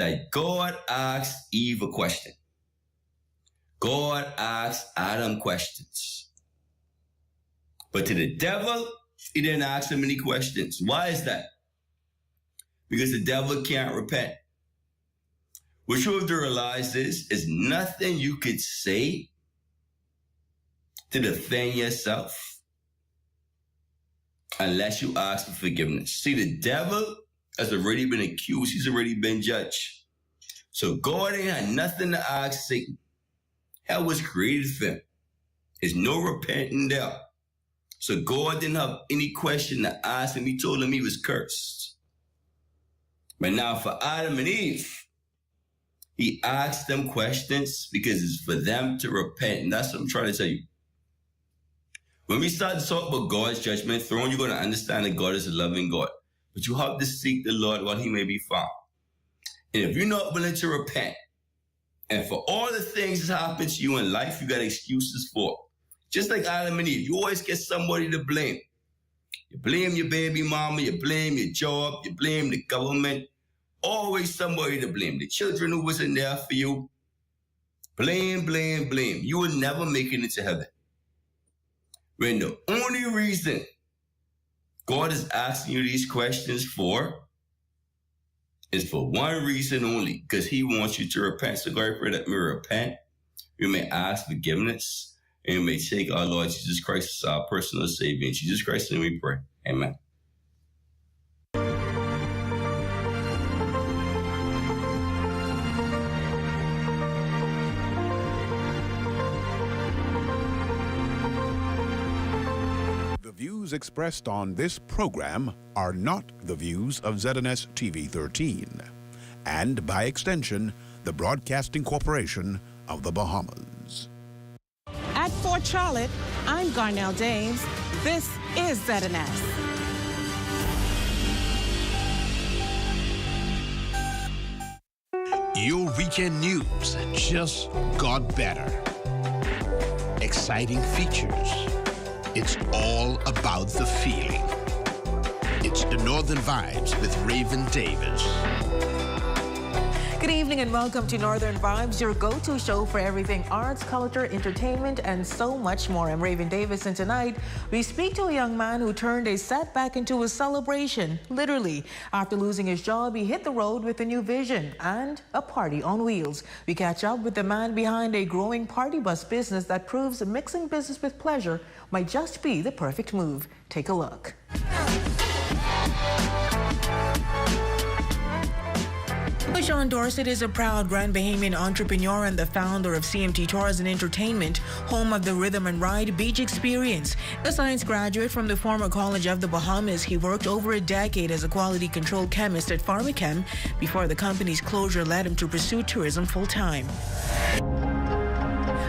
that God asked Eve a question. God asked Adam questions. But to the devil, he didn't ask him any questions. Why is that? Because the devil can't repent. What you have to realize is nothing you could say to defend yourself unless you ask for forgiveness. See, the devil has already been accused. He's already been judged. So God ain't had nothing to ask Satan. Hell was created for him. There's no repenting there. So God didn't have any question to ask him. He told him he was cursed. But now for Adam and Eve, he asked them questions because it's for them to repent. And that's what I'm trying to tell you. When we start to talk about God's judgment throne, you're going to understand that God is a loving God. But you have to seek the Lord while he may be found. And if you're not willing to repent, and for all the things that happen to you in life, you got excuses for. Just like Adam and Eve, you always get somebody to blame. You blame your baby mama, you blame your job, you blame the government. Always somebody to blame. The children who wasn't there for you. Blame, blame, blame. You will never make it into heaven. When the only reason God is asking you these questions is for one reason only, because he wants you to repent. So God, I pray that we repent, we may ask forgiveness, and we may take our Lord Jesus Christ as our personal Savior. In Jesus Christ's name we pray. Amen. The views expressed on this program are not the views of ZNS TV 13 and, by extension, the Broadcasting Corporation of the Bahamas. At Fort Charlotte, I'm Garnell Dames. This is ZNS. Your weekend news just got better. Exciting features. It's all about the feeling. It's the Northern Vibes with Raven Davis. Good evening and welcome to Northern Vibes, your go-to show for everything arts, culture, entertainment, and so much more. I'm Raven Davis, and tonight we speak to a young man who turned a setback into a celebration. Literally, after losing his job, he hit the road with a new vision and a party on wheels. We catch up with the man behind a growing party bus business that proves mixing business with pleasure might just be the perfect move. Take a look. LaShawn Dorsett is a proud Grand Bahamian entrepreneur and the founder of CMT Tours and Entertainment, home of the Rhythm and Ride Beach Experience. A science graduate from the former College of the Bahamas, he worked over a decade as a quality control chemist at Pharmachem before the company's closure led him to pursue tourism full-time.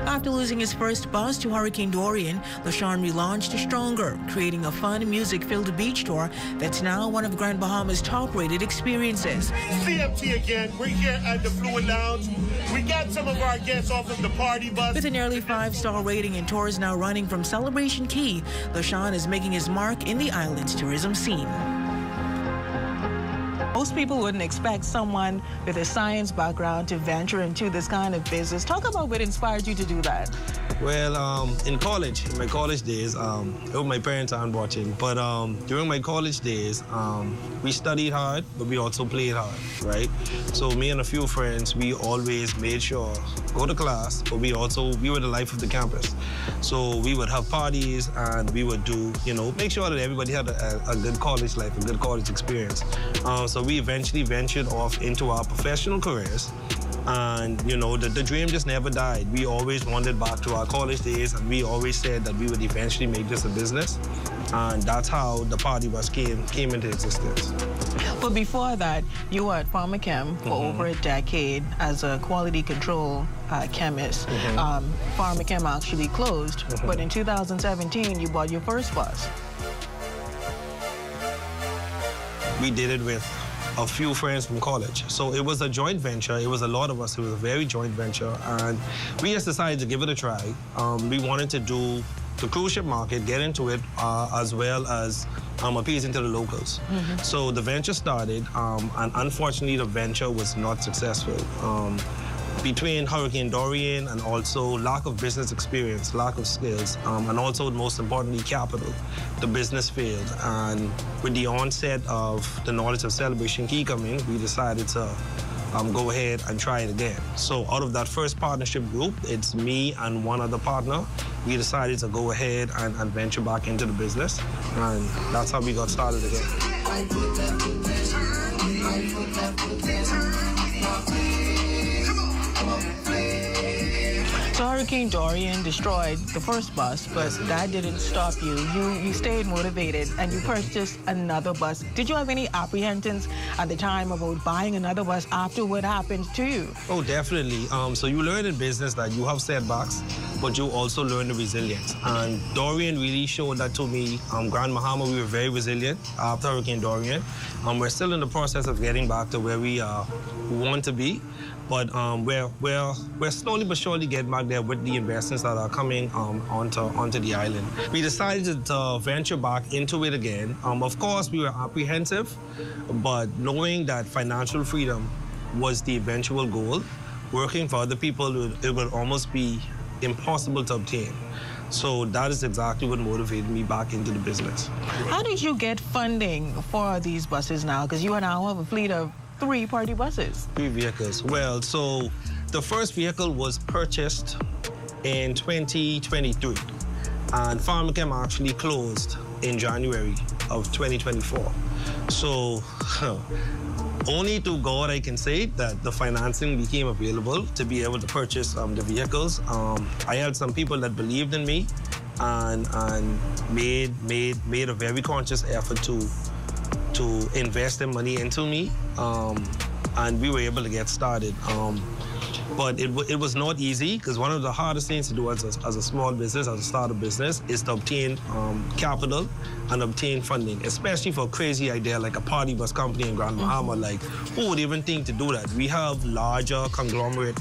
After losing his first bus to Hurricane Dorian, LaShawn relaunched Stronger, creating a fun, music-filled beach tour that's now one of Grand Bahama's top-rated experiences. CMT again, we're here at the Fluid Lounge. We got some of our guests off of the party bus. With a nearly 5-star rating and tours now running from Celebration Key, LaShawn is making his mark in the island's tourism scene. Most people wouldn't expect someone with a science background to venture into this kind of business. Talk about what inspired you to do that. Well, in college, in my college days, I hope my parents aren't watching, but during my college days, we studied hard, but we also played hard, right? So me and a few friends, we always made sure go to class, but we were the life of the campus. So we would have parties and we would do, make sure that everybody had a good college life, a good college experience. So we eventually ventured off into our professional careers. And, the dream just never died. We always wandered back to our college days, and we always said that we would eventually make this a business. And that's how the party bus came into existence. But before that, you were at Pharmachem for over a decade as a quality control chemist. Pharmachem actually closed, but in 2017, you bought your first bus. We did it with a few friends from college. So it was a joint venture. It was a lot of us. It was a very joint venture. And we just decided to give it a try. We wanted to do the cruise ship market, get into it, as well as appeasing to the locals. So the venture started, and unfortunately the venture was not successful. Between Hurricane Dorian and also lack of business experience, lack of skills, and also, most importantly, capital, the business failed. And with the onset of the knowledge of Celebration Key coming, we decided to go ahead and try it again. So out of that first partnership group, it's me and one other partner. We decided to go ahead and venture back into the business, and that's how we got started again. So Hurricane Dorian destroyed the first bus, but that didn't stop you. You stayed motivated and you purchased another bus. Did you have any apprehensions at the time about buying another bus after what happened to you? Oh, definitely. So you learn in business that you have setbacks, but you also learn the resilience. And Dorian really showed that to me. Grand Bahama, we were very resilient after Hurricane Dorian. We're still in the process of getting back to where we want to be. But we're slowly but surely getting back there with the investments that are coming onto the island. We decided to venture back into it again. Of course, we were apprehensive, but knowing that financial freedom was the eventual goal, working for other people, it would almost be impossible to obtain. So that is exactly what motivated me back into the business. How did you get funding for these buses now? Because you now have a fleet of 3 party buses. 3 vehicles. Well, so the first vehicle was purchased in 2023, and Pharmachem actually closed in January of 2024. So only to God I can say that the financing became available to be able to purchase the vehicles. I had some people that believed in me and made a very conscious effort to invest their money into me, and we were able to get started. But it was not easy, because one of the hardest things to do as a small business, as a startup business, is to obtain capital and obtain funding, especially for a crazy idea like a party bus company in Grand Bahama. Like, who would even think to do that? We have larger conglomerate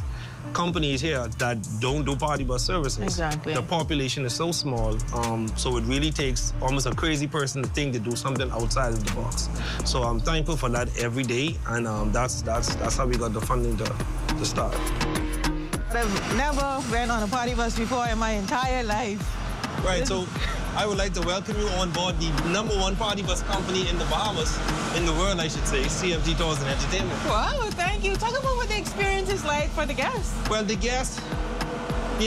companies here that don't do party bus services. Exactly. The population is so small, so it really takes almost a crazy person to think to do something outside of the box. So I'm thankful for that every day, and that's how we got the funding to start. I've never been on a party bus before in my entire life. Right, so I would like to welcome you on board the #1 party bus company in the Bahamas, in the world, I should say, CMT Tours and Entertainment. Wow, thank you. Talk about what the experience is like for the guests. Well, the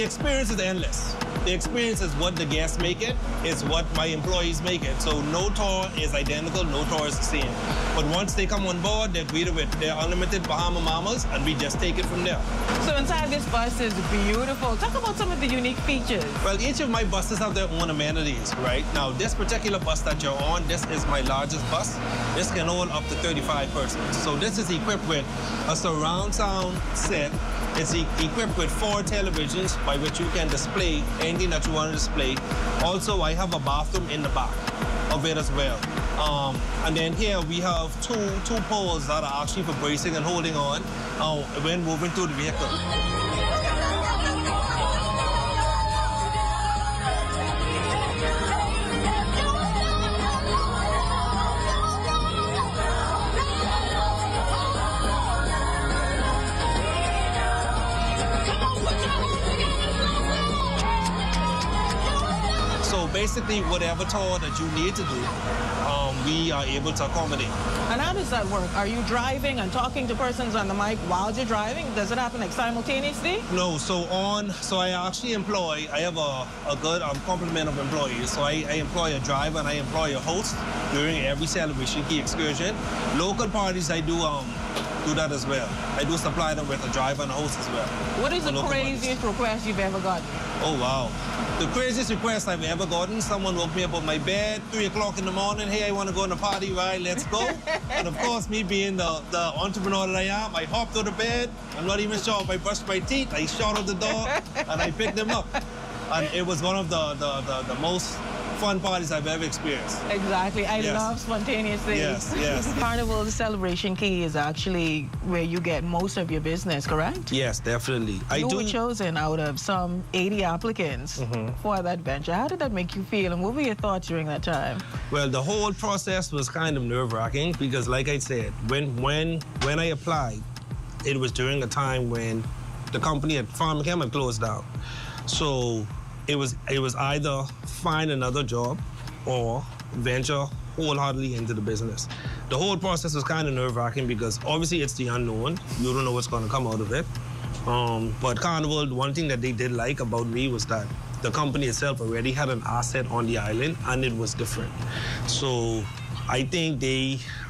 experience is endless. The experience is what the guests make it, is what my employees make it. So no tour is identical, no tour is the same. But once they come on board, they're greeted with their unlimited Bahama Mamas, and we just take it from there. So inside this bus is beautiful. Talk about some of the unique features. Well, each of my buses have their own amenities, right? Now, this particular bus that you're on, this is my largest bus. This can hold up to 35 persons. So this is equipped with a surround sound set. It's equipped with 4 televisions by which you can display anything that you want to display. Also, I have a bathroom in the back of it as well. And then here we have two poles that are actually for bracing and holding on when moving through the vehicle. Basically, whatever tour that you need to do, we are able to accommodate. And how does that work? Are you driving and talking to persons on the mic while you're driving? Does it happen like simultaneously? No, so I actually I have a good complement of employees. So I employ a driver and I employ a host during every Celebration Key excursion. Local parties, I do that as well. I do supply them with a driver and a host as well. What is the craziest request you've ever gotten? Oh, wow. The craziest request I've ever gotten, someone woke me up on my bed, 3 o'clock in the morning, hey, I want to go on a party, right, let's go. And of course, me being the entrepreneur that I am, I hopped out of bed. I'm not even sure if I brushed my teeth. I shot out the door and I picked them up. And it was one of the most fun parties I've ever experienced. Exactly. I Yes. love spontaneous things. Yes, yes. Carnival Celebration Key is actually where you get most of your business, correct? Yes, definitely. You were chosen out of some 80 applicants for that venture. How did that make you feel, and what were your thoughts during that time? Well, the whole process was kind of nerve-wracking because, like I said, when I applied, it was during a time when the company at PharmaChem had closed down. So it was either find another job or venture wholeheartedly into the business. The whole process was kind of nerve-wracking because obviously it's the unknown. You don't know what's going to come out of it. But Carnival, one thing that they did like about me was that the company itself already had an asset on the island and it was different. So I think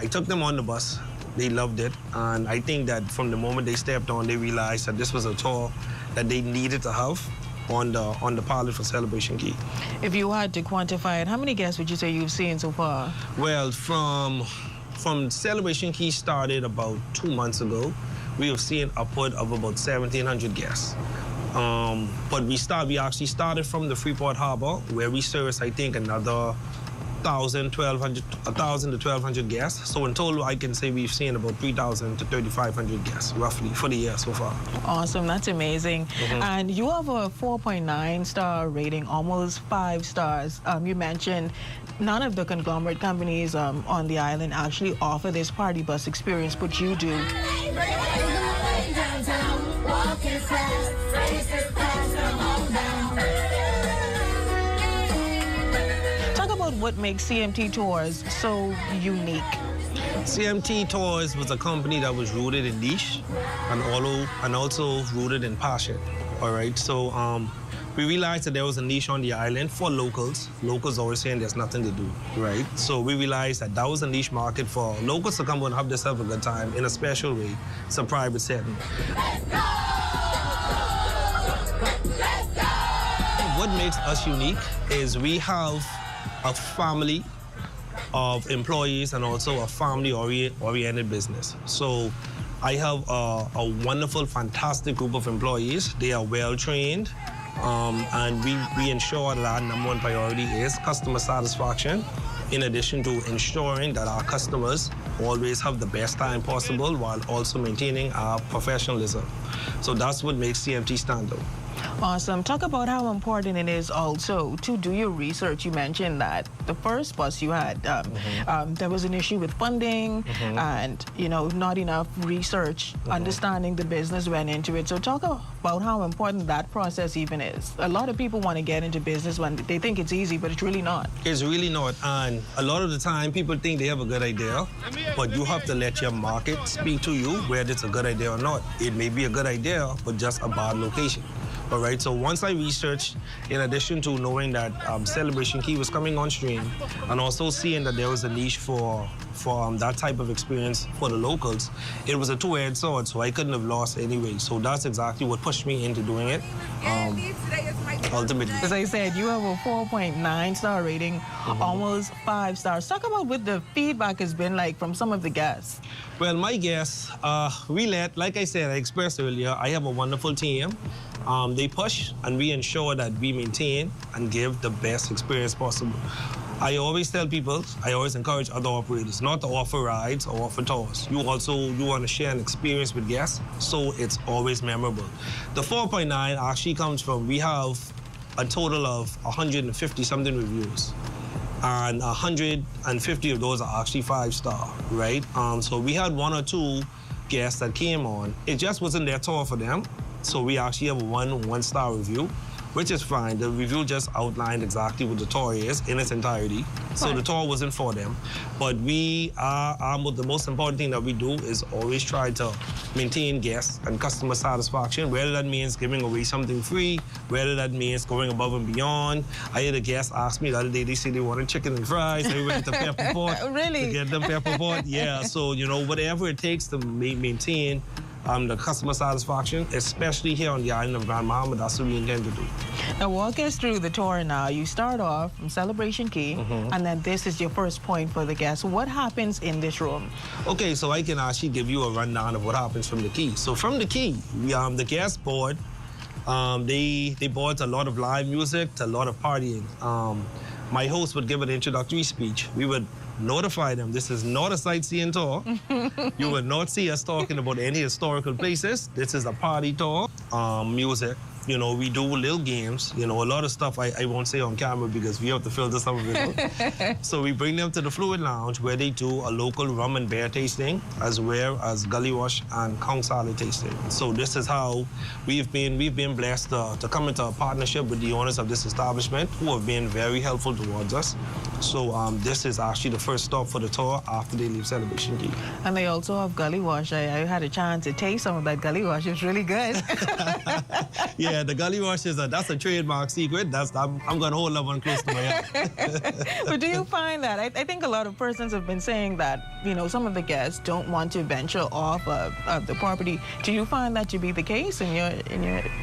I took them on the bus. They loved it. And I think that from the moment they stepped on, they realized that this was a tour that they needed to have on the pilot for Celebration Key. If you had to quantify it, how many guests would you say you've seen so far? Well, from Celebration Key started about 2 months ago, we have seen upward of about 1,700 guests. But we actually started from the Freeport Harbor, where we service, I think, another 1,000 to 1,200 guests. So in total, I can say we've seen about 3,000 to 3,500 guests, roughly, for the year so far. Awesome, that's amazing. And you have a 4.9 star rating, almost 5 stars. You mentioned none of the conglomerate companies on the island actually offer this party bus experience, but you do. Talk about what makes CMT Tours so unique. CMT Tours was a company that was rooted in niche and also rooted in passion. All right, so we realized that there was a niche on the island for locals. Locals always saying there's nothing to do, right? So we realized that that was a niche market for locals to come and have themselves a good time in a special way. It's a private setting. What makes us unique is we have a family of employees and also a family-oriented business. So I have a wonderful, fantastic group of employees. They are well-trained, and we ensure that our number one priority is customer satisfaction, in addition to ensuring that our customers always have the best time possible while also maintaining our professionalism. So that's what makes CMT stand out. Awesome. Talk about how important it is also to do your research. You mentioned that the first bus you had, there was an issue with funding and, you know, not enough research, understanding the business went into it. So talk about how important that process even is. A lot of people want to get into business when they think it's easy, but it's really not. It's really not. And a lot of the time, people think they have a good idea, but you have to let your market speak to you whether it's a good idea or not. It may be a good idea, but just a bad location. All right, so once I researched, in addition to knowing that Celebration Key was coming on stream, and also seeing that there was a niche for that type of experience for the locals, it was a two-edged sword, so I couldn't have lost anyway. So that's exactly what pushed me into doing it, ultimately. As I said, you have a 4.9 star rating, almost 5 stars. Talk about what the feedback has been like from some of the guests. Well, my guests, like I said, I expressed earlier, I have a wonderful team. They push and we ensure that we maintain and give the best experience possible. I always tell people, I always encourage other operators not to offer rides or offer tours. You want to share an experience with guests, so it's always memorable. The 4.9 actually comes from, we have a total of 150-something reviews. And 150 of those are actually 5-star, right? So we had 1 or 2 guests that came on. It just wasn't their tour for them. So we actually have a 1-star review, which is fine. The review just outlined exactly what the tour is in its entirety. So the tour wasn't for them. But the most important thing that we do is always try to maintain guests and customer satisfaction, whether that means giving away something free, whether that means going above and beyond. I had a guest ask me the other day, they said they wanted chicken and fries. They went to Pepper Pot Really? to get them Pepper Pot. Yeah, so, you know, whatever it takes to maintain the customer satisfaction, especially here on the island of Grand Bahama, that's what we intend to do. Now walk us through the tour now. You start off from Celebration Key, and then this is your first point for the guests. What happens in this room? Okay, so I can actually give you a rundown of what happens from the Key. So from the Key, the guests board, they board a lot of live music, to a lot of partying. my host would give an introductory speech. We would notify them this is not a sightseeing tour. You will not see us talking about any historical places. This is a party tour. Music. You know, we do little games, you know, a lot of stuff I won't say on camera because we have to filter some of it out. So we bring them to the Fluid Lounge where they do a local rum and beer tasting as well as gully wash and conch salad tasting. So this is how we've been blessed to come into a partnership with the owners of this establishment who have been very helpful towards us. So this is actually the first stop for the tour after they leave Celebration Key. And they also have gully wash. I had a chance to taste some of that gully wash. It's really good. Yeah, the gully wash is that's a trademark secret. I'm going to hold that one close to my heart. But do you find that? I think a lot of persons have been saying that, you know, some of the guests don't want to venture off of the property. Do you find that to be the case in your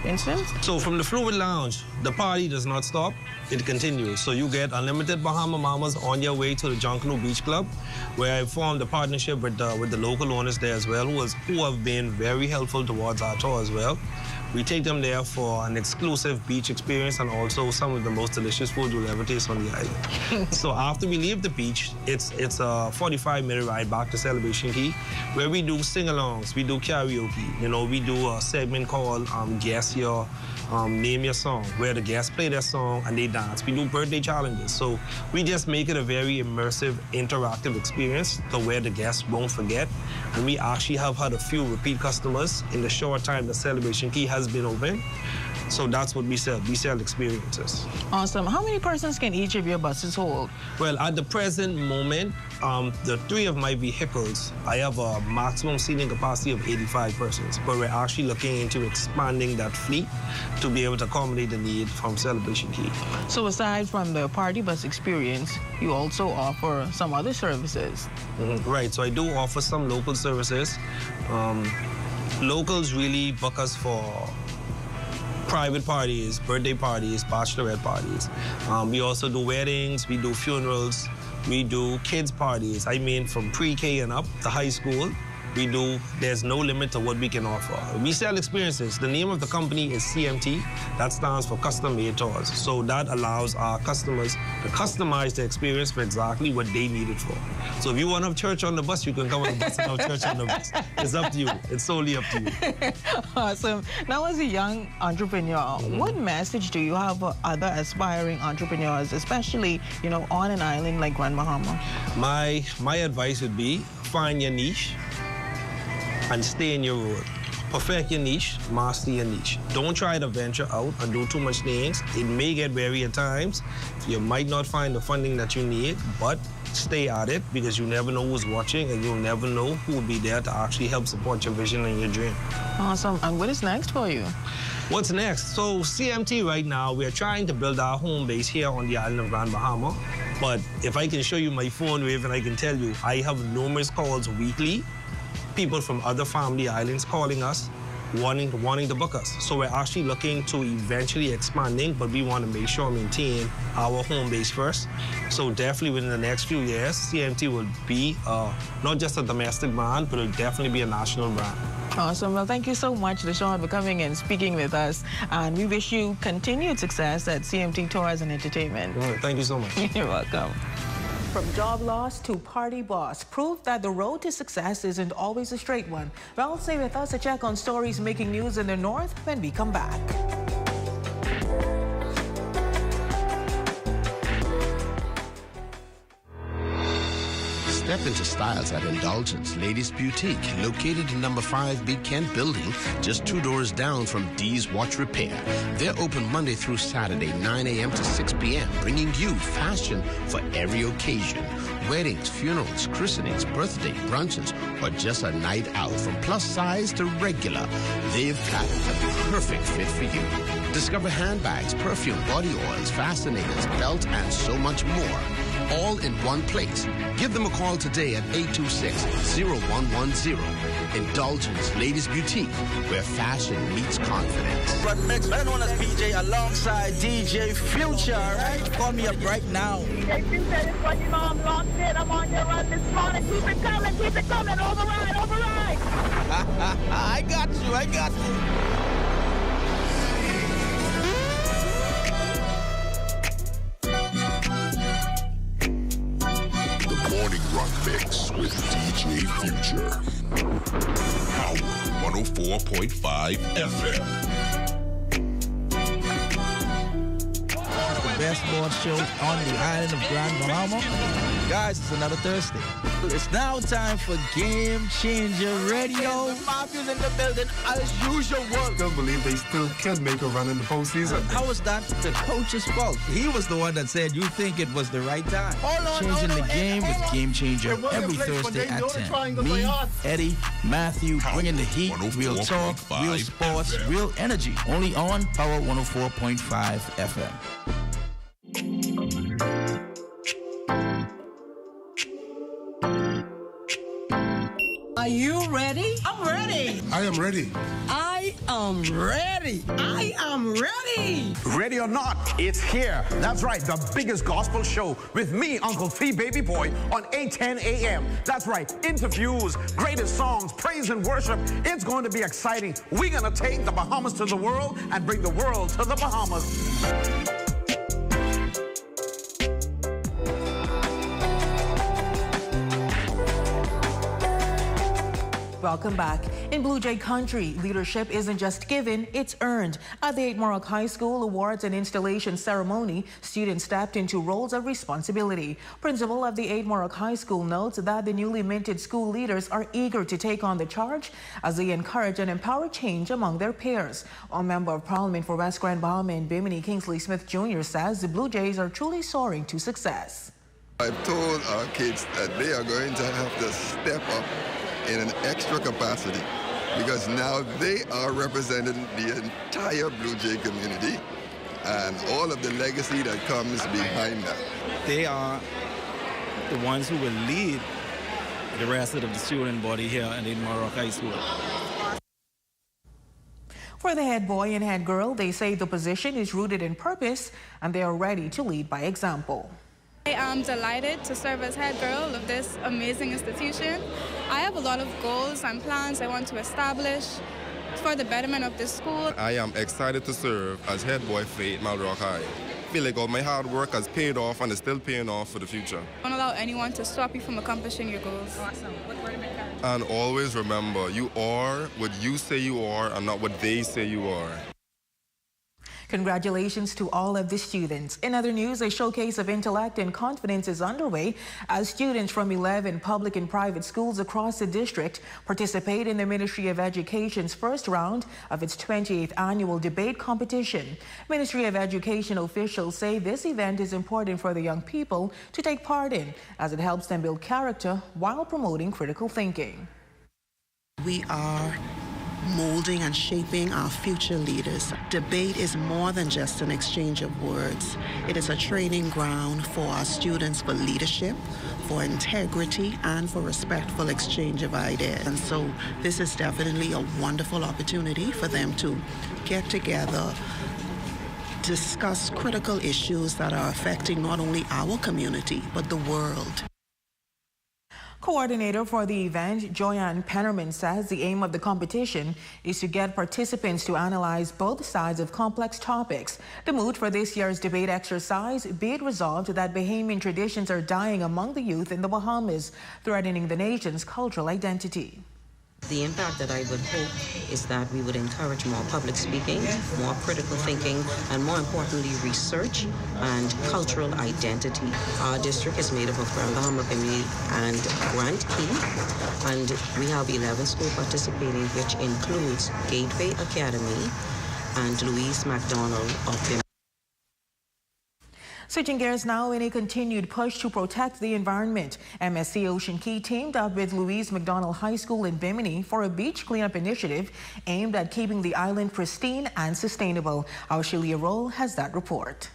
instance? So from the Fluid Lounge, the party does not stop. It continues. So you get unlimited Bahama Mamas on your way to the John Canoe Beach Club, where I formed a partnership with the local owners there as well, who have been very helpful towards our tour as well. We take them there for an exclusive beach experience and also some of the most delicious food you'll ever taste on the island. So after we leave the beach, it's a 45-minute ride back to Celebration Key, where we do sing-alongs, we do karaoke. You know, we do a segment called Guess Your Name Your Song, where the guests play their song and they dance. We do birthday challenges. So we just make it a very immersive, interactive experience to where the guests won't forget. And we actually have had a few repeat customers in the short time that Celebration Key has been open. So that's what we sell. We sell experiences. Awesome. How many persons can each of your buses hold? Well, at the present moment, the 3 of my vehicles, I have a maximum seating capacity of 85 persons, but we're actually looking into expanding that fleet to be able to accommodate the need from Celebration Key. So aside from the party bus experience, you also offer some other services. Right, so I do offer some local services. Locals really book us for private parties, birthday parties, bachelorette parties. We also do weddings, we do funerals, we do kids parties. I mean, from pre-K and up to high school, there's no limit to what we can offer. We sell experiences. The name of the company is CMT. That stands for Custom Made Tours. So that allows our customers to customize the experience for exactly what they need it for. So if you want to have church on the bus, you can come on the bus and have church on the bus. It's up to you. It's solely up to you. Awesome. Now, as a young entrepreneur, what message do you have for other aspiring entrepreneurs, especially, you know, on an island like Grand Bahama? My advice would be find your niche and stay in your road. Perfect your niche, master your niche. Don't try to venture out and do too much things. It may get weary at times. You might not find the funding that you need, but stay at it because you never know who's watching and you'll never know who will be there to actually help support your vision and your dream. Awesome. And what is next for you? What's next? So CMT right now, we're trying to build our home base here on the island of Grand Bahama. But if I can show you my phone wave and I can tell you, I have numerous calls weekly. People from other family islands calling us, wanting to book us. So we're actually looking to eventually expanding, but we want to make sure maintain our home base first. So definitely within the next few years, CMT will be not just a domestic brand, but it'll definitely be a national brand. Awesome. Well, thank you so much, LaShawn, for coming and speaking with us. And we wish you continued success at CMT Tours and Entertainment. Thank you so much. You're welcome. From job loss to party boss, proof that the road to success isn't always a straight one. Well, stay with us to check on stories making news in the North when we come back. Step into styles at Indulgence Ladies Boutique, located in number 5B Kent Building, just 2 doors down from D's Watch Repair. They're open Monday through Saturday, 9 a.m. to 6 p.m., bringing you fashion for every occasion. Weddings, funerals, christenings, birthday, brunches, or just a night out. From plus size to regular, they've got the perfect fit for you. Discover handbags, perfume, body oils, fascinators, belt, and so much more. All in one place. Give them a call today at 826-0110. Indulgence Ladies Boutique, where fashion meets confidence. But next, better known as BJ alongside DJ Future, right? Call me up right now. DJ Future is what you know I'm locked in. I'm on your run this morning. Keep it coming. Override. I got you. Drunk Mix with DJ Future. Power 104.5 FM. Best sports show on the island of Grand Bahama. Guys, it's another Thursday. It's now time for Game Changer Radio. Matthews in the building as usual. I can't believe they still can make a run in the postseason. How was that the coach's fault? He was the one that said you think it was the right time. Changing the game with Game Changer every Thursday at 10. Me, Eddie, Matthew, bringing the heat, real talk, real sports, real energy. Only on Power 104.5 FM. Are you ready? I'm ready. I am ready. I am ready. I am ready. Ready or not, it's here. That's right, the biggest gospel show with me, Uncle Fee Baby Boy, on 8:10 a.m. That's right, interviews, greatest songs, praise and worship. It's going to be exciting. We're going to take the Bahamas to the world and bring the world to the Bahamas. Welcome back. In Blue Jay country, leadership isn't just given, it's earned. At the 8 Morocco High School Awards and Installation Ceremony, students stepped into roles of responsibility. Principal of the 8 Morocco High School notes that the newly minted school leaders are eager to take on the charge as they encourage and empower change among their peers. A member of Parliament for West Grand Bahama and Bimini, Kingsley Smith Jr. says the Blue Jays are truly soaring to success. I've told our kids that they are going to have to step up in an extra capacity because now they are representing the entire Blue Jay community and all of the legacy that comes behind that. They are the ones who will lead the rest of the student body here at the Morocco High School. For the head boy and head girl, they say the position is rooted in purpose and they are ready to lead by example. I am delighted to serve as head girl of this amazing institution. I have a lot of goals and plans I want to establish for the betterment of this school. I am excited to serve as head boy for 8 Morocco High. I feel like all my hard work has paid off and is still paying off for the future. Don't allow anyone to stop you from accomplishing your goals. Awesome. What word of encouragement? And always remember, you are what you say you are and not what they say you are. Congratulations to all of the students. In other news, a showcase of intellect and confidence is underway as students from 11 public and private schools across the district participate in the Ministry of Education's first round of its 28th annual debate competition. Ministry of Education officials say this event is important for the young people to take part in as it helps them build character while promoting critical thinking. We are molding and shaping our future leaders. Debate is more than just an exchange of words. It is a training ground for our students for leadership, for integrity, and for respectful exchange of ideas. And so this is definitely a wonderful opportunity for them to get together, discuss critical issues that are affecting not only our community, but the world. Coordinator for the event, Joyanne Pennerman, says the aim of the competition is to get participants to analyze both sides of complex topics. The mood for this year's debate exercise, be it resolved that Bahamian traditions are dying among the youth in the Bahamas, threatening the nation's cultural identity. The impact that I would hope is that we would encourage more public speaking, more critical thinking, and more importantly, research and cultural identity. Our district is made up of Grand Bahama, Bimini, and Grand Key, and we have 11 schools participating, which includes Gateway Academy and Louise MacDonald of Bimini. Switching gears now, in a continued push to protect the environment, MSC Ocean Key teamed up with Louise MacDonald High School in Bimini for a beach cleanup initiative aimed at keeping the island pristine and sustainable. Our Shelia Roll has that report.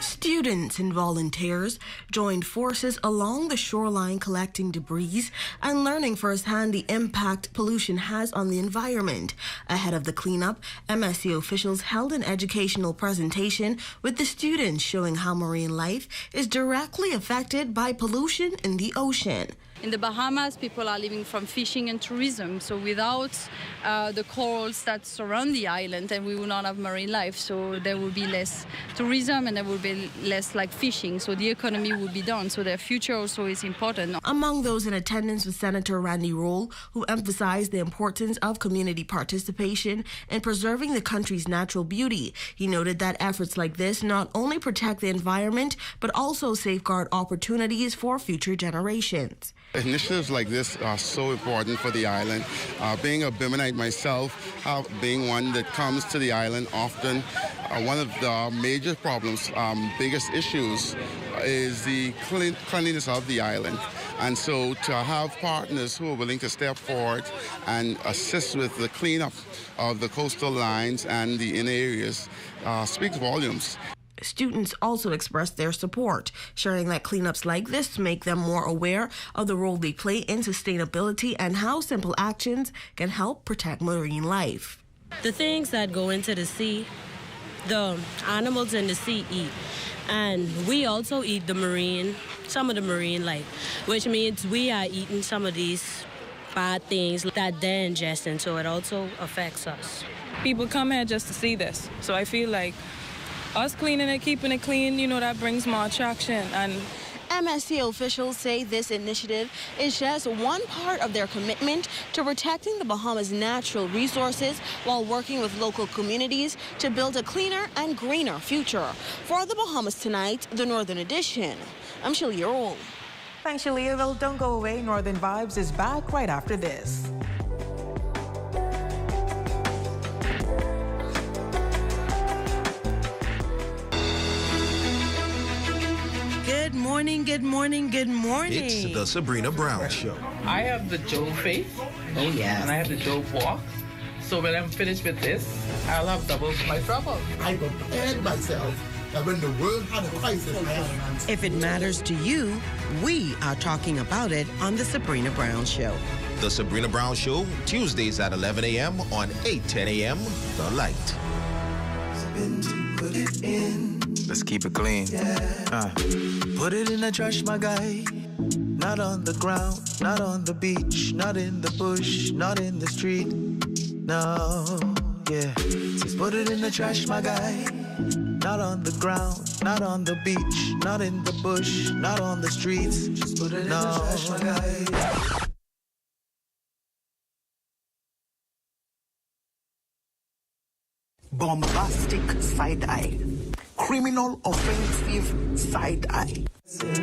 Students and volunteers joined forces along the shoreline collecting debris and learning firsthand the impact pollution has on the environment. Ahead of the cleanup, MSC officials held an educational presentation with the students showing how marine life is directly affected by pollution in the ocean. In the Bahamas, people are living from fishing and tourism. So without the corals that surround the island, then we will not have marine life. So there will be less tourism and there will be less like fishing. So the economy will be down. So their future also is important. Among those in attendance was Senator Randy Roll, who emphasized the importance of community participation in preserving the country's natural beauty. He noted that efforts like this not only protect the environment, but also safeguard opportunities for future generations. Initiatives like this are so important for the island. Being a Bimonite myself, being one that comes to the island often, one of the major problems, biggest issues, is the cleanliness of the island. And so to have partners who are willing to step forward and assist with the cleanup of the coastal lines and the inner areas speaks volumes. Students also expressed their support, sharing that cleanups like this make them more aware of the role they play in sustainability and how simple actions can help protect marine life. The things that go into the sea, the animals in the sea eat. And we also eat some of the marine life, which means we are eating some of these bad things that they're ingesting, so it also affects us. People come here just to see this, so I feel like us cleaning it, keeping it clean, that brings more attraction. And MSC officials say this initiative is just one part of their commitment to protecting the Bahamas' natural resources while working with local communities to build a cleaner and greener future. For the Bahamas Tonight, the Northern Edition, I'm Shalia Roll. Thanks, Shalia. Well, don't go away. Northern Vibes is back right after this. Good morning, good morning, good morning. It's the Sabrina Brown Show. I have the Joe face. Oh, yeah. And I have the Joe walk. So when I'm finished with this, I'll have double my trouble. I prepared myself that when the world had a crisis, if it matters to you, we are talking about it on the Sabrina Brown Show. The Sabrina Brown Show, Tuesdays at 11 a.m. on 8:10 a.m. The Light. Put it in. Let's keep it clean. Yeah. Put it in the trash, my guy. Not on the ground, not on the beach, not in the bush, not in the street. No, yeah. Just put it in the trash, my guy. Not on the ground, not on the beach, not in the bush, not on the streets. Just put it in the trash, my guy. Bombastic side-eye. Criminal offensive side-eye.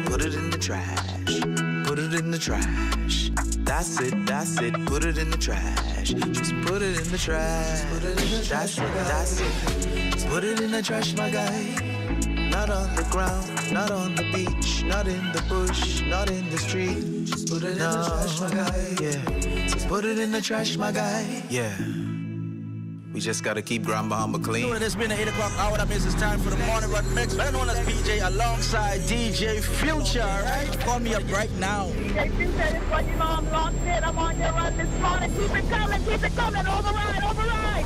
Put it in the trash. Put it in the trash. That's it, that's it. Put it in the trash. Just put it in the trash. Put it in the trash, that's it. Just put it in the trash, my guy. Not on the ground, not on the beach, not in the bush, not in the street. Just put it in the trash, my guy. Yeah. Just put it in the trash, my guy. Yeah. We just gotta keep Grand Bahama clean. It's been the 8 o'clock hour. That means it's time for the morning run mix. Better known as PJ alongside DJ Future, right? Call me up right now. DJ Future, this one, I'm locked in. I'm on your run this morning. Keep it coming, override, override.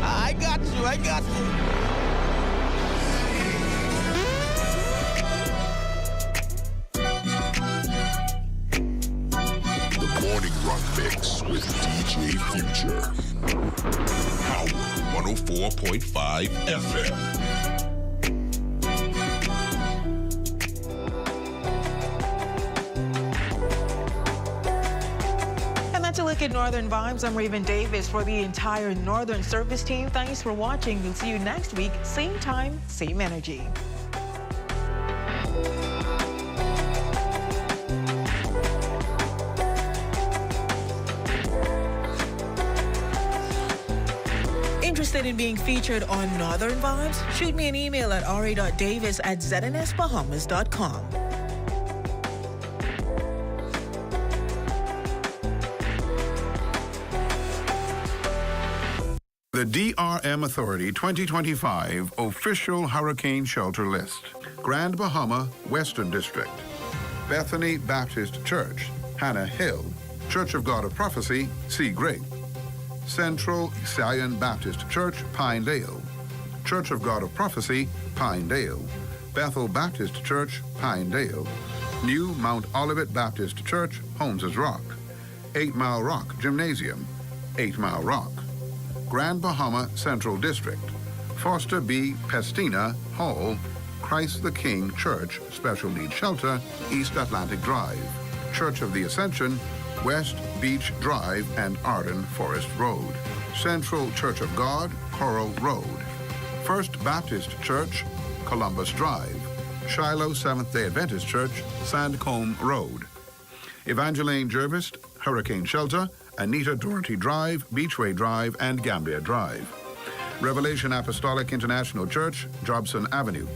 I got you. Morning Run Mix with DJ Future. Power 104.5 FM. And that's a look at Northern Vibes. I'm Raven Davis. For the entire Northern Service team, thanks for watching. We'll see you next week, same time, same energy. Interested in being featured on Northern Vibes? Shoot me an email at ra.davis@znsbahamas.com. The DRM Authority 2025 Official Hurricane Shelter List. Grand Bahama, Western District. Bethany Baptist Church, Hannah Hill. Church of God of Prophecy, Sea Grape. Central Zion Baptist Church, Pinedale. Church of God of Prophecy, Pinedale. Bethel Baptist Church, Pinedale. New Mount Olivet Baptist Church, Holmes's Rock. 8 Mile Rock Gymnasium, 8 Mile Rock. Grand Bahama Central District. Foster B. Pestina Hall, Christ the King Church, Special Needs Shelter, East Atlantic Drive. Church of the Ascension, West Beach Drive and Arden Forest Road. Central Church of God, Coral Road. First Baptist Church, Columbus Drive. Shiloh Seventh-day Adventist Church, Sandcombe Road. Evangeline Jervis, Hurricane Shelter, Anita Doherty Drive, Beachway Drive, and Gambia Drive. Revelation Apostolic International Church, Jobson Avenue.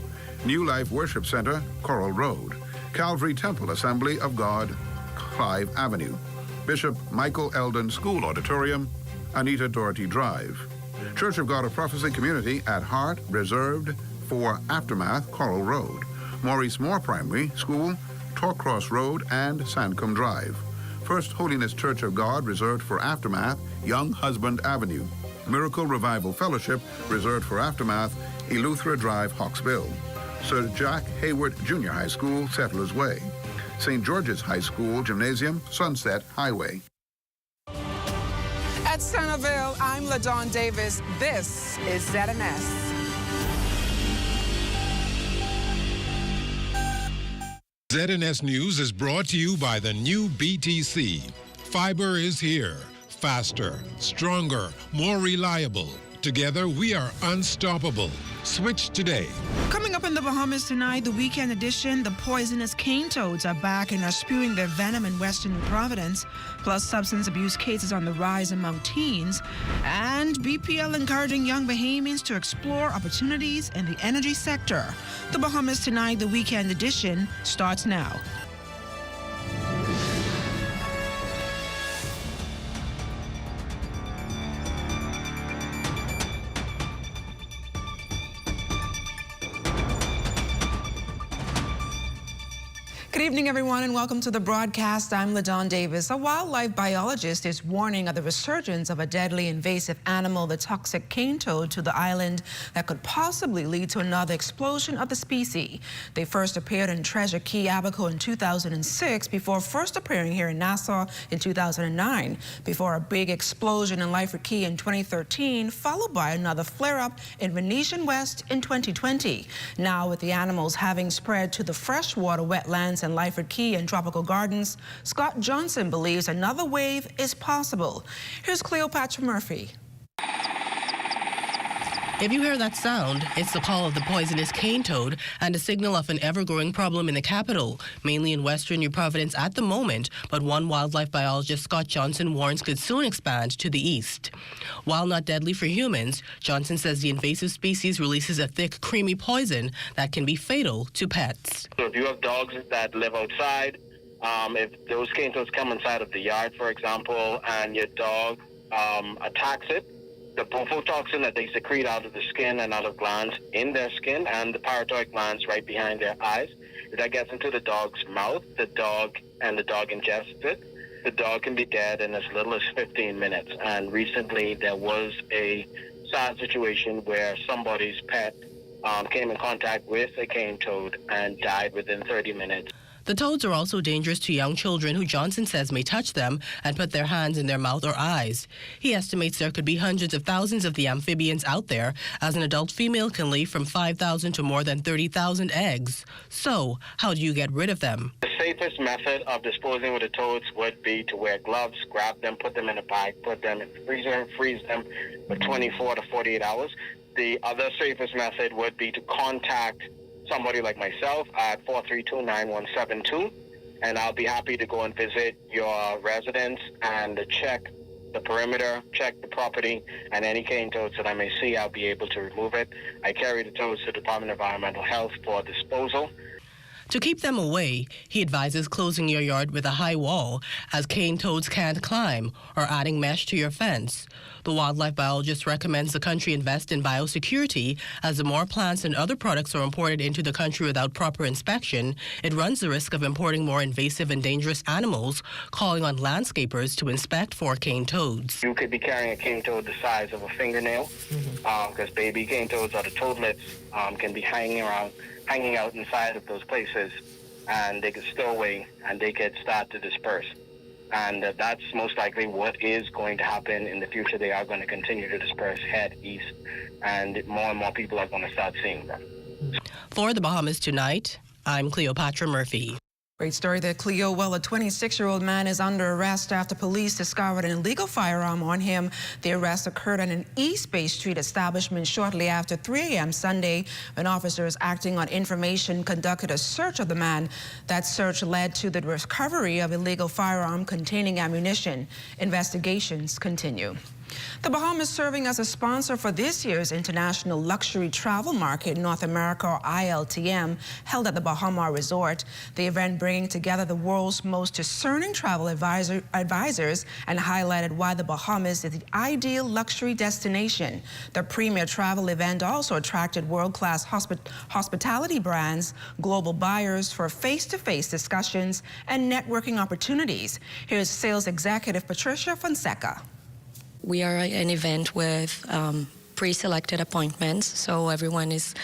New Life Worship Center, Coral Road. Calvary Temple Assembly of God, Clive Avenue. Bishop Michael Eldon School Auditorium, Anita Doherty Drive. Church of God of Prophecy Community at Heart, reserved for Aftermath, Coral Road. Maurice Moore Primary School, Torcross Road, and Sandcombe Drive. First Holiness Church of God, reserved for Aftermath, Young Husband Avenue. Miracle Revival Fellowship, reserved for Aftermath, Eleuthera Drive, Hawksbill. Sir Jack Hayward Junior High School, Settlers Way. St. George's High School Gymnasium, Sunset Highway. At Centerville, I'm LaDawn Davis. This is ZNS. ZNS News is brought to you by the new BTC. Fiber is here. Faster, stronger, more reliable. Together, we are unstoppable. Switch today. Coming up in the Bahamas tonight, the weekend edition, the poisonous cane toads are back and are spewing their venom in western New Providence. Plus, substance abuse cases on the rise among teens. And BPL encouraging young Bahamians to explore opportunities in the energy sector. The Bahamas tonight, the weekend edition, starts now. Good evening, everyone, and welcome to the broadcast. I'm LaDawn Davis. A wildlife biologist is warning of the resurgence of a deadly invasive animal, the toxic cane toad, to the island that could possibly lead to another explosion of the species. They first appeared in Treasure Key, Abaco in 2006, before first appearing here in Nassau in 2009, before a big explosion in Lyford Key in 2013, followed by another flare-up in Venetian West in 2020. Now, with the animals having spread to the freshwater wetlands in Lyford Key and Tropical Gardens, Scott Johnson believes another wave is possible. Here's Cleopatra Murphy. If you hear that sound, it's the call of the poisonous cane toad and a signal of an ever-growing problem in the capital, mainly in western New Providence at the moment, but one wildlife biologist, Scott Johnson, warns could soon expand to the east. While not deadly for humans, Johnson says the invasive species releases a thick, creamy poison that can be fatal to pets. So if you have dogs that live outside, if those cane toads come inside of the yard, for example, and your dog attacks it, the bofotoxin that they secrete out of the skin and out of glands in their skin and the parotoid glands right behind their eyes, if that gets into the dog's mouth, the dog ingests it, the dog can be dead in as little as 15 minutes. And recently there was a sad situation where somebody's pet came in contact with a cane toad and died within 30 minutes. The toads are also dangerous to young children who Johnson says may touch them and put their hands in their mouth or eyes. He estimates there could be hundreds of thousands of the amphibians out there, as an adult female can lay from 5,000 to more than 30,000 eggs. So, how do you get rid of them? The safest method of disposing with the toads would be to wear gloves, grab them, put them in a bag, put them in the freezer, and freeze them for 24 to 48 hours. The other safest method would be to contact somebody like myself at 432-9172, and I'll be happy to go and visit your residence and check the perimeter, check the property, and any cane toads that I may see, I'll be able to remove it. I carry the toads to the Department of Environmental Health for disposal. To keep them away, he advises closing your yard with a high wall, as cane toads can't climb, or adding mesh to your fence. The wildlife biologist recommends the country invest in biosecurity, as the more plants and other products are imported into the country without proper inspection, it runs the risk of importing more invasive and dangerous animals, calling on landscapers to inspect for cane toads. You could be carrying a cane toad the size of a fingernail, because baby cane toads or the toadlets can be hanging out inside of those places. and they could stow away and they could start to disperse. And that's most likely what is going to happen in the future. They are going to continue to disperse, head east, and more people are going to start seeing them. For the Bahamas Tonight, I'm Cleopatra Murphy. Great story there, Cleo. Well, a 26-year-old man is under arrest after police discovered an illegal firearm on him. The arrest occurred at an East Bay Street establishment shortly after 3 a.m. Sunday when officers acting on information conducted a search of the man. That search led to the recovery of illegal firearm containing ammunition. Investigations continue. The Bahamas serving as a sponsor for this year's International Luxury Travel Market North America, or ILTM, held at the Bahama Resort. The event bringing together the world's most discerning travel advisors and highlighted why the Bahamas is the ideal luxury destination. The premier travel event also attracted world-class hospitality brands, global buyers for face-to-face discussions and networking opportunities. Here's sales executive Patricia Fonseca. We are an event with pre-selected appointments, so everyone is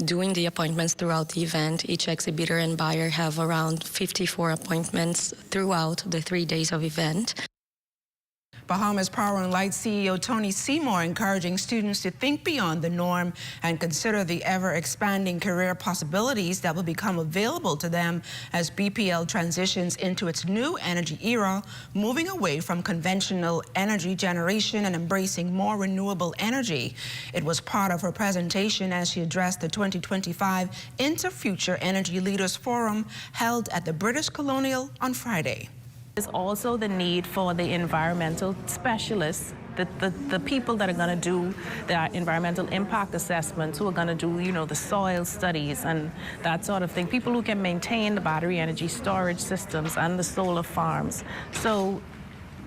doing the appointments throughout the event. Each exhibitor and buyer have around 54 appointments throughout the 3 days of event. Bahamas Power and Light CEO Tony Seymour encouraging students to think beyond the norm and consider the ever-expanding career possibilities that will become available to them as BPL transitions into its new energy era, moving away from conventional energy generation and embracing more renewable energy. It was part of her presentation as she addressed the 2025 Into Future Energy Leaders Forum held at the British Colonial on Friday. There's also the need for the environmental specialists, the people that are going to do the environmental impact assessments, who are going to do, you know, the soil studies and that sort of thing, people who can maintain the battery energy storage systems and the solar farms. So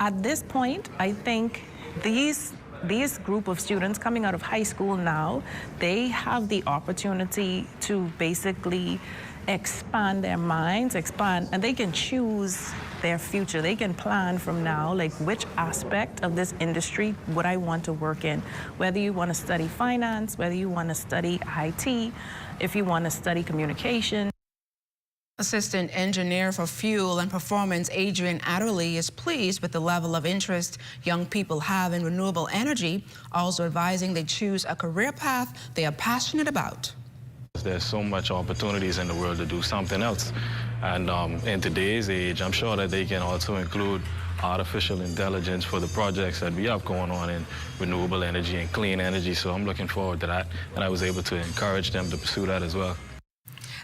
at this point, I think these group of students coming out of high school now, they have the opportunity to basically expand their minds, and they can choose their future. They can plan from now, like, which aspect of this industry would I want to work in? Whether you want to study finance, whether you want to study IT, if you want to study communication. Assistant Engineer for Fuel and Performance Adrian Adderley is pleased with the level of interest young people have in renewable energy, also advising they choose a career path they are passionate about. There's so much opportunities in the world to do something else. And in today's age, I'm sure that they can also include artificial intelligence for the projects that we have going on in renewable energy and clean energy. So I'm looking forward to that. And I was able to encourage them to pursue that as well.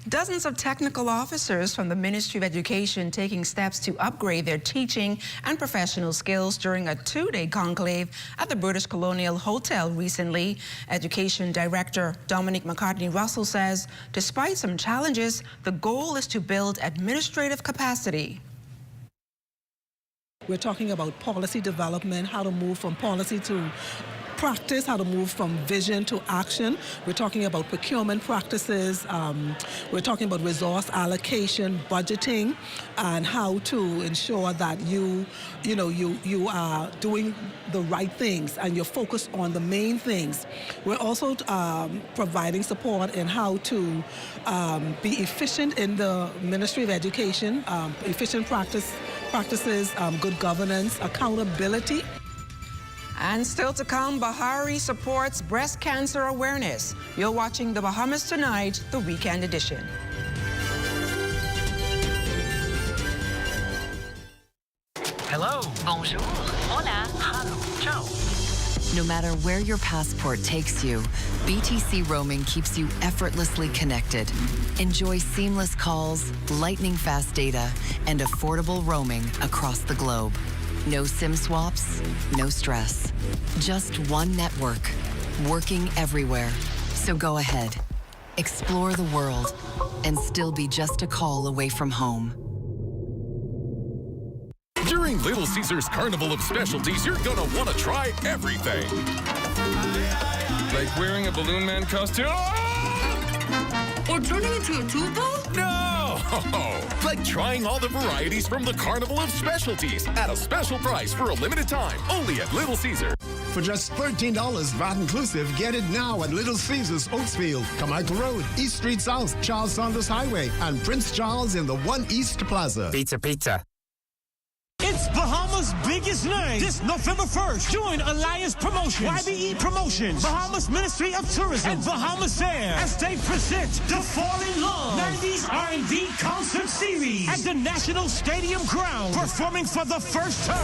Dozens of technical officers from the Ministry of Education taking steps to upgrade their teaching and professional skills during a 2-day conclave at the British Colonial Hotel recently. Education Director Dominic McCartney-Russell says, despite some challenges, the goal is to build administrative capacity. We're talking about policy development, how to move from policy to practice, how to move from vision to action. We're talking about procurement practices. We're talking about resource allocation, budgeting, and how to ensure that you are doing the right things and you're focused on the main things. We're also providing support in how to be efficient in the Ministry of Education, efficient practices, good governance, accountability. And still to come, Bahari supports breast cancer awareness. You're watching The Bahamas Tonight, the weekend edition. Hello, bonjour, hola, hello, ciao. No matter where your passport takes you, BTC roaming keeps you effortlessly connected. Enjoy seamless calls, lightning-fast data, and affordable roaming across the globe. No SIM swaps, no stress. Just one network, working everywhere. So go ahead, explore the world, and still be just a call away from home. During Little Caesars Carnival of Specialties, you're gonna want to try everything. Like wearing a Balloon Man costume? Or turning into a tuba? No! Like trying all the varieties from the Carnival of Specialties at a special price for a limited time, only at Little Caesars. For just $13 VAT inclusive, get it now at Little Caesars, Oaksfield, Carmichael Road, East Street South, Charles Saunders Highway, and Prince Charles in the One East Plaza. Pizza. It's Bahamas' biggest night this November 1st. Join Alliance Promotions, YBE Promotions, Bahamas Ministry of Tourism, and Bahamas Air as they present the Fall in Love 90s R&B Concert Series at the National Stadium Ground, performing for the first time.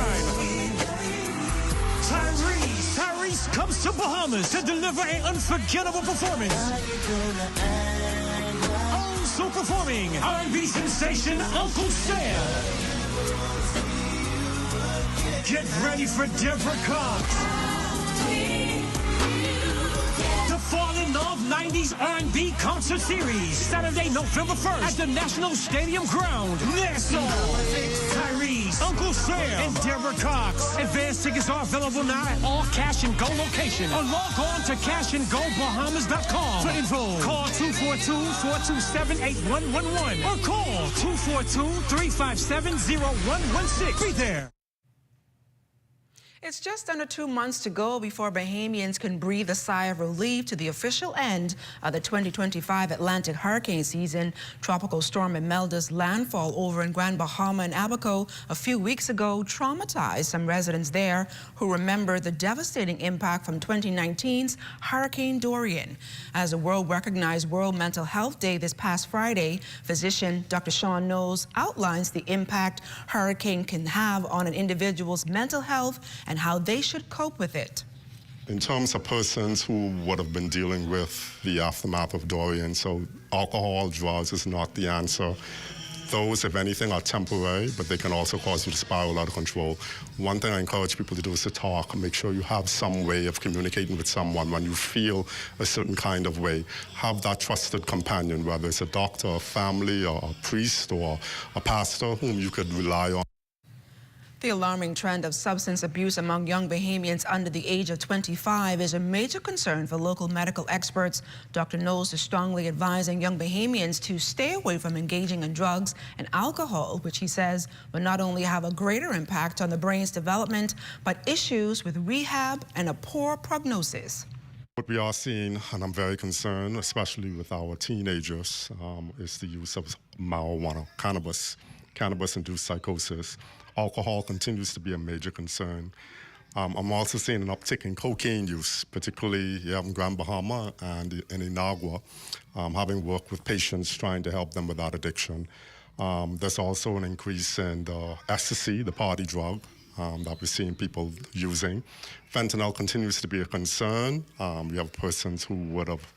Tyrese comes to Bahamas to deliver an unforgettable performance. Also performing R&B sensation Uncle Sam. Get ready for Deborah Cox. The Fall in Love 90s R&B Concert Series, Saturday, November 1st at the National Stadium Ground. Nassau. Tyrese, Uncle Sam, and Deborah Cox. Advance tickets are available now at all Cash and Go locations. Or log on to cashandgobahamas.com. For info, call 242-427-8111 or call 242-357-0116. Be there. It's just under 2 months to go before Bahamians can breathe a sigh of relief to the official end of the 2025 Atlantic hurricane season. Tropical storm Imelda's landfall over in Grand Bahama and Abaco a few weeks ago traumatized some residents there who remember the devastating impact from 2019's Hurricane Dorian. As the world recognized World Mental Health Day this past Friday, physician Dr. Sean Knowles outlines the impact hurricane can have on an individual's mental health and how they should cope with it. In terms of persons who would have been dealing with the aftermath of Dorian, so alcohol, drugs is not the answer. Those, if anything, are temporary, but they can also cause you to spiral out of control. One thing I encourage people to do is to talk. Make sure you have some way of communicating with someone when you feel a certain kind of way. Have that trusted companion, whether it's a doctor, a family, or a priest, or a pastor whom you could rely on. The alarming trend of substance abuse among young Bahamians under the age of 25 is a major concern for local medical experts. Dr. Knowles is strongly advising young Bahamians to stay away from engaging in drugs and alcohol, which he says will not only have a greater impact on the brain's development, but issues with rehab and a poor prognosis. What we are seeing, and I'm very concerned, especially with our teenagers, is the use of marijuana, cannabis-induced psychosis. Alcohol continues to be a major concern. I'm also seeing an uptick in cocaine use, particularly here in Grand Bahama and in Inagua, having worked with patients trying to help them with that addiction. There's also an increase in the ecstasy, the party drug, that we're seeing people using. Fentanyl continues to be a concern. We have persons who would have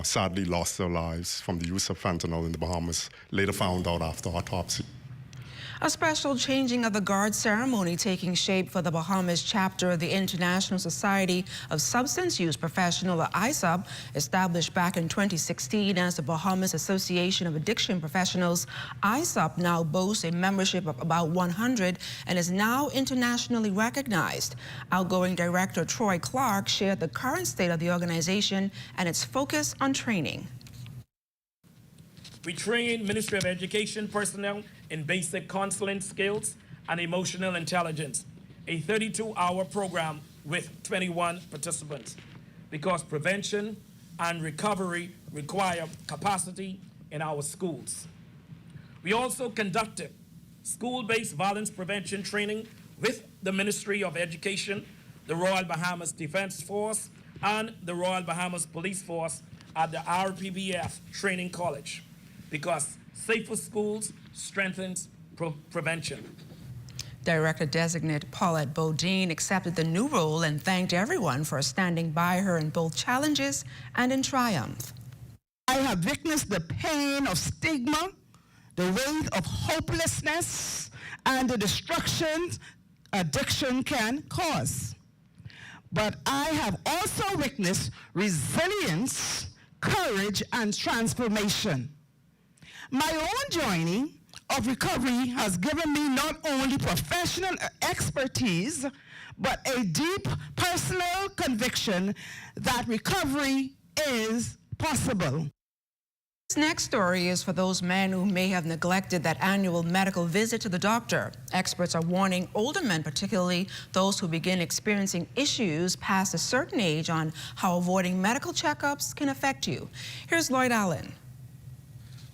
sadly lost their lives from the use of fentanyl in the Bahamas, later found out after autopsy. A special changing of the guard ceremony taking shape for the Bahamas chapter of the International Society of Substance Use Professionals, or ISUP, established back in 2016 as the Bahamas Association of Addiction Professionals. ISUP now boasts a membership of about 100 and is now internationally recognized. Outgoing Director Troy Clark shared the current state of the organization and its focus on training. We train Ministry of Education personnel in basic counseling skills and emotional intelligence, a 32-hour program with 21 participants, because prevention and recovery require capacity in our schools. We also conducted school-based violence prevention training with the Ministry of Education, the Royal Bahamas Defense Force, and the Royal Bahamas Police Force at the RPBF Training College, because safer schools strengthens prevention. Director-designate Paulette Bodine accepted the new role and thanked everyone for standing by her in both challenges and in triumph. I have witnessed the pain of stigma, the weight of hopelessness, and the destruction addiction can cause. But I have also witnessed resilience, courage, and transformation. My own journey of recovery has given me not only professional expertise, but a deep personal conviction that recovery is possible. This next story is for those men who may have neglected that annual medical visit to the doctor. Experts are warning older men, particularly those who begin experiencing issues past a certain age, on how avoiding medical checkups can affect you. Here's Lloyd Allen.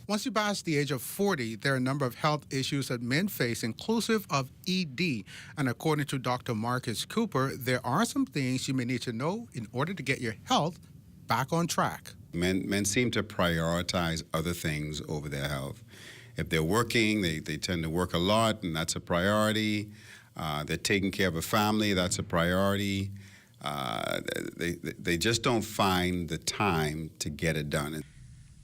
Once you pass the age of 40, there are a number of health issues that men face, inclusive of ED. And according to Dr. Marcus Cooper, there are some things you may need to know in order to get your health back on track. Men seem to prioritize other things over their health. If they're working, they tend to work a lot, and that's a priority. They're taking care of a family, that's a priority. They just don't find the time to get it done.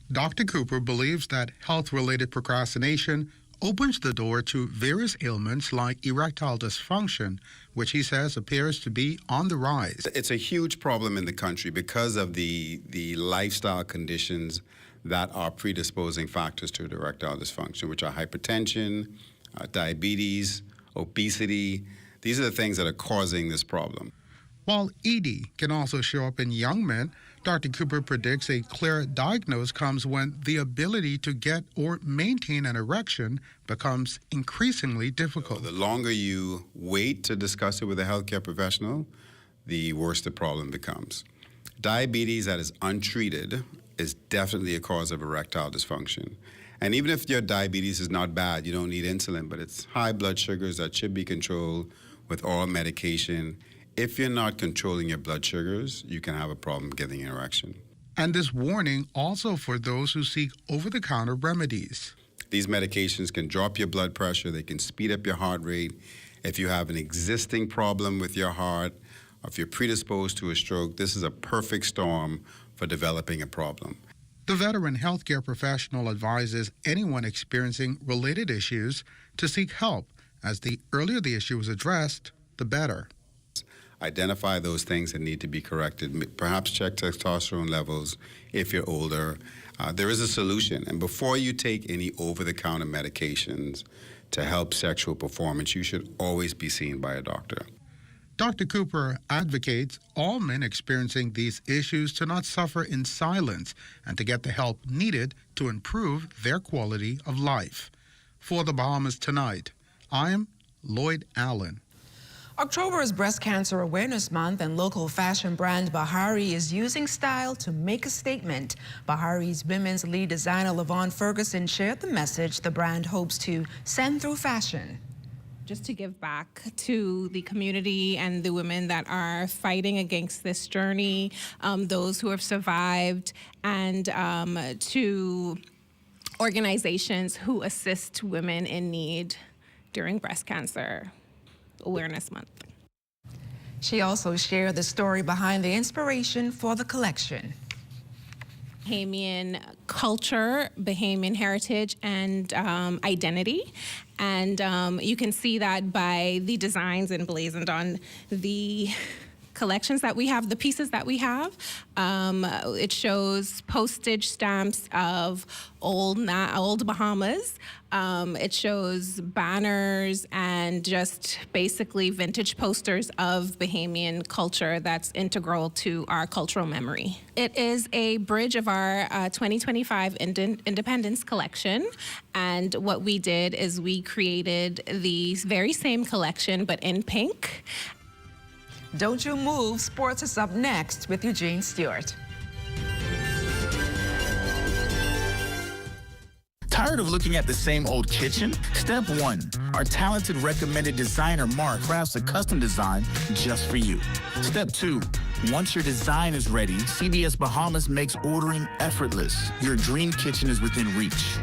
Dr. Cooper believes that health-related procrastination opens the door to various ailments like erectile dysfunction, which he says appears to be on the rise. It's a huge problem in the country because of the lifestyle conditions that are predisposing factors to erectile dysfunction, which are hypertension, diabetes, obesity. These are the things that are causing this problem. While ED can also show up in young men, Dr. Cooper predicts a clear diagnosis comes when the ability to get or maintain an erection becomes increasingly difficult. The longer you wait to discuss it with a healthcare professional, the worse the problem becomes. Diabetes that is untreated is definitely a cause of erectile dysfunction. And even if your diabetes is not bad, you don't need insulin, but it's high blood sugars that should be controlled with oral medication. If you're not controlling your blood sugars, you can have a problem getting an erection. And this warning also for those who seek over-the-counter remedies. These medications can drop your blood pressure, they can speed up your heart rate. If you have an existing problem with your heart, or if you're predisposed to a stroke, this is a perfect storm for developing a problem. The veteran healthcare professional advises anyone experiencing related issues to seek help, as the earlier the issue is addressed, the better. Identify those things that need to be corrected. Perhaps check testosterone levels if you're older. There is a solution. And before you take any over-the-counter medications to help sexual performance, you should always be seen by a doctor. Dr. Cooper advocates all men experiencing these issues to not suffer in silence and to get the help needed to improve their quality of life. For the Bahamas Tonight, I'm Lloyd Allen. October is Breast Cancer Awareness Month, and local fashion brand Bahari is using style to make a statement. Bahari's women's lead designer Lavon Ferguson shared the message the brand hopes to send through fashion. Just to give back to the community and the women that are fighting against this journey, those who have survived, and to organizations who assist women in need during Breast Cancer Awareness Month. She also shared the story behind the inspiration for the collection. Bahamian culture, Bahamian heritage, and identity. And you can see that by the designs emblazoned on the collections that we have, the pieces that we have. It shows postage stamps of old Bahamas. It shows banners and just basically vintage posters of Bahamian culture that's integral to our cultural memory. It is a bridge of our 2025 Independence collection. And what we did is we created the very same collection, but in pink. Don't you move. Sports is up next with Eugene Stewart. Tired of looking at the same old kitchen? Step 1. Our talented recommended designer Mark crafts a custom design just for you. Step 2. Once your design is ready, CBS Bahamas makes ordering effortless. Your dream kitchen is within reach.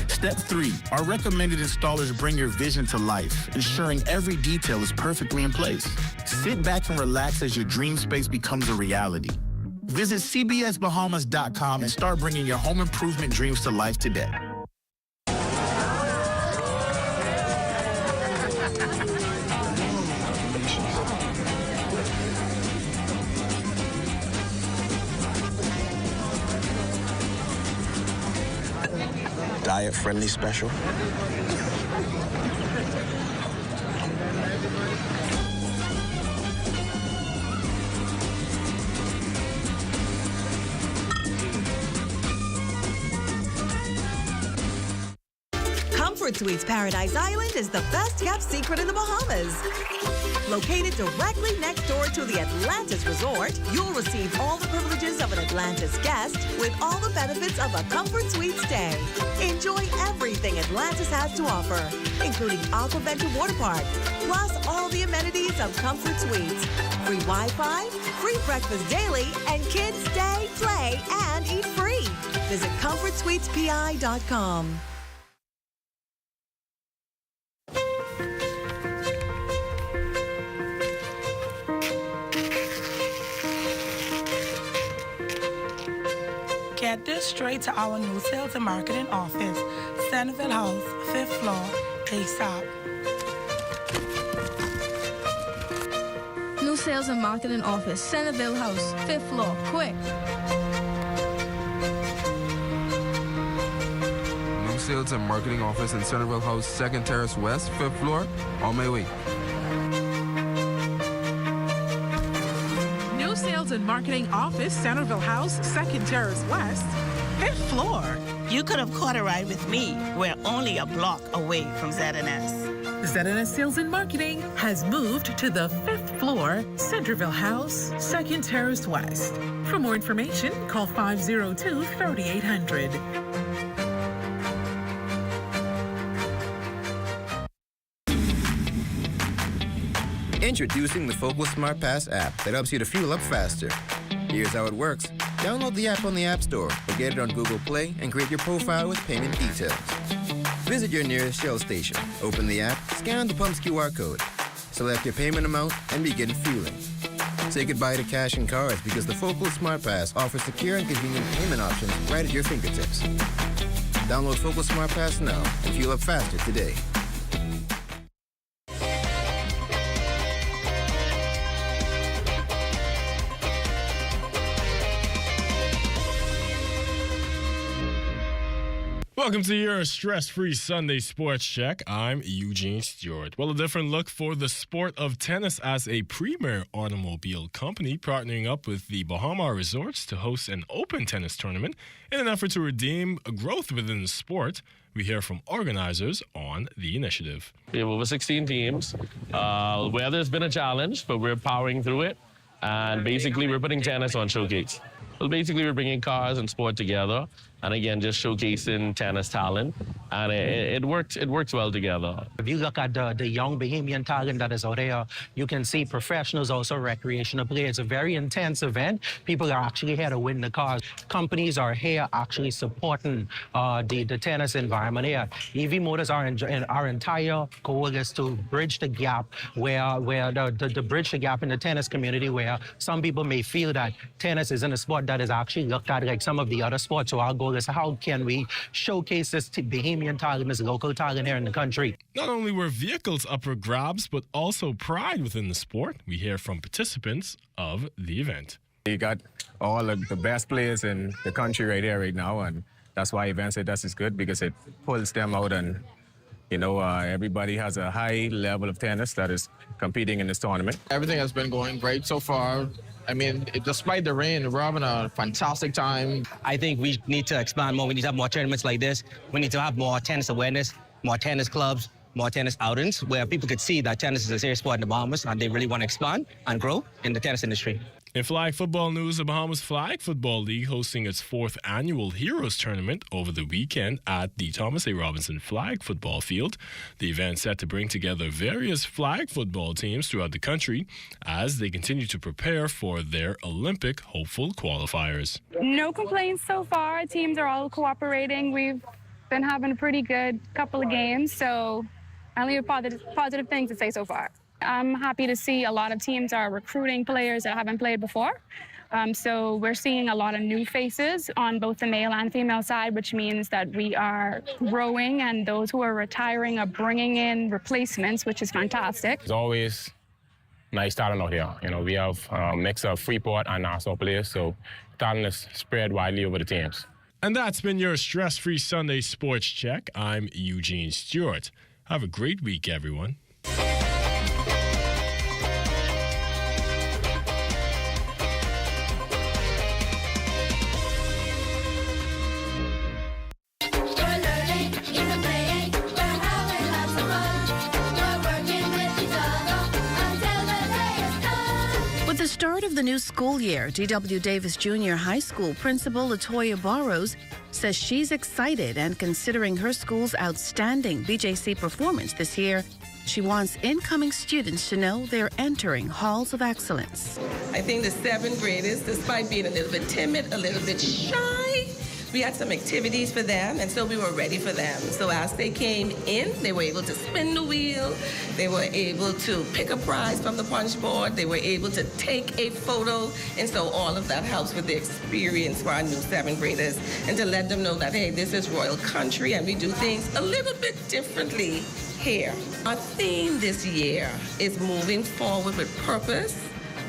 Step 3. Our recommended installers bring your vision to life, ensuring every detail is perfectly in place. Sit back and relax as your dream space becomes a reality. Visit cbsbahamas.com and start bringing your home improvement dreams to life today. Diet-friendly special. Comfort Suites Paradise Island is the best-kept secret in the Bahamas. Located directly next door to the Atlantis Resort, you'll receive all the privileges of an Atlantis guest with all the benefits of a Comfort Suite stay. Enjoy everything Atlantis has to offer, including Aquaventure Water Park, plus all the amenities of Comfort Suites. Free Wi-Fi, free breakfast daily, and kids stay, play, and eat free. Visit ComfortSuitesPI.com. Get this straight to our new sales and marketing office, Centerville House, 5th floor, ASAP. New sales and marketing office, Centerville House, 5th floor, quick. New sales and marketing office in Centerville House, 2nd Terrace West, 5th floor, on my way. Sales and Marketing Office, Centerville House, 2nd Terrace West, 5th floor. You could have caught a ride with me. We're only a block away from ZNS. ZNS Sales and Marketing has moved to the 5th floor, Centerville House, 2nd Terrace West. For more information, call 502-3800. Introducing the Focal Smart Pass app that helps you to fuel up faster. Here's how it works. Download the app on the App Store or get it on Google Play and create your profile with payment details. Visit your nearest Shell station, open the app, scan the pump's QR code, select your payment amount, and begin fueling. Say goodbye to cash and cards because the Focal Smart Pass offers secure and convenient payment options right at your fingertips. Download Focal Smart Pass now and fuel up faster today. Welcome to your stress-free Sunday Sports Check. I'm Eugene Stewart. Well, a different look for the sport of tennis as a premier automobile company partnering up with the Bahama Resorts to host an open tennis tournament in an effort to redeem growth within the sport. We hear from organizers on the initiative. We have over 16 teams. Weather's been a challenge, but we're powering through it. And basically, we're putting tennis on showcase. Well, basically, we're bringing cars and sport together, and again, just showcasing tennis talent, and it works well together. If you look at the young Bahamian talent that is out there, you can see professionals, also recreational players. It's a very intense event. People are actually here to win the cars. Companies are here actually supporting the tennis environment here. EV Motors, our entire goal is to bridge the gap where bridge the gap in the tennis community, where some people may feel that tennis isn't a sport that is actually looked at like some of the other sports. So our goal is how can we showcase this Bahamian talent, this local talent here in the country. Not only were vehicles up for grabs, but also pride within the sport. We hear from participants of the event. You got all of the best players in the country right here right now, and that's why events like this is good, because it pulls them out, and everybody has a high level of tennis that is competing in this tournament. Everything has been going great so far. I mean, despite the rain, we're having a fantastic time. I think we need to expand more. We need to have more tournaments like this. We need to have more tennis awareness, more tennis clubs, more tennis outings, where people could see that tennis is a serious sport in the Bahamas, and they really want to expand and grow in the tennis industry. In flag football news, the Bahamas Flag Football League hosting its 4th annual Heroes Tournament over the weekend at the Thomas A. Robinson Flag Football Field. The event set to bring together various flag football teams throughout the country as they continue to prepare for their Olympic hopeful qualifiers. No complaints so far. Teams are all cooperating. We've been having a pretty good couple of games, so I only have positive things to say so far. I'm happy to see a lot of teams are recruiting players that haven't played before. So we're seeing a lot of new faces on both the male and female side, which means that we are growing, and those who are retiring are bringing in replacements, which is fantastic. It's always nice talent out here. We have a mix of Freeport and Nassau players, so talent is spread widely over the teams. And that's been your stress-free Sunday Sports Check. I'm Eugene Stewart. Have a great week, everyone. the start of the new school year, D.W. Davis Junior High School Principal Latoya Burrows says she's excited and considering her school's outstanding BJC performance this year. She wants incoming students to know they're entering halls of excellence. I think the 7th graders, despite being a little bit timid, a little bit shy, we had some activities for them, and so we were ready for them. So as they came in, they were able to spin the wheel, they were able to pick a prize from the punch board, they were able to take a photo, and so all of that helps with the experience for our new 7th graders, and to let them know that, hey, this is Royal Country, and we do things a little bit differently here. Our theme this year is moving forward with purpose,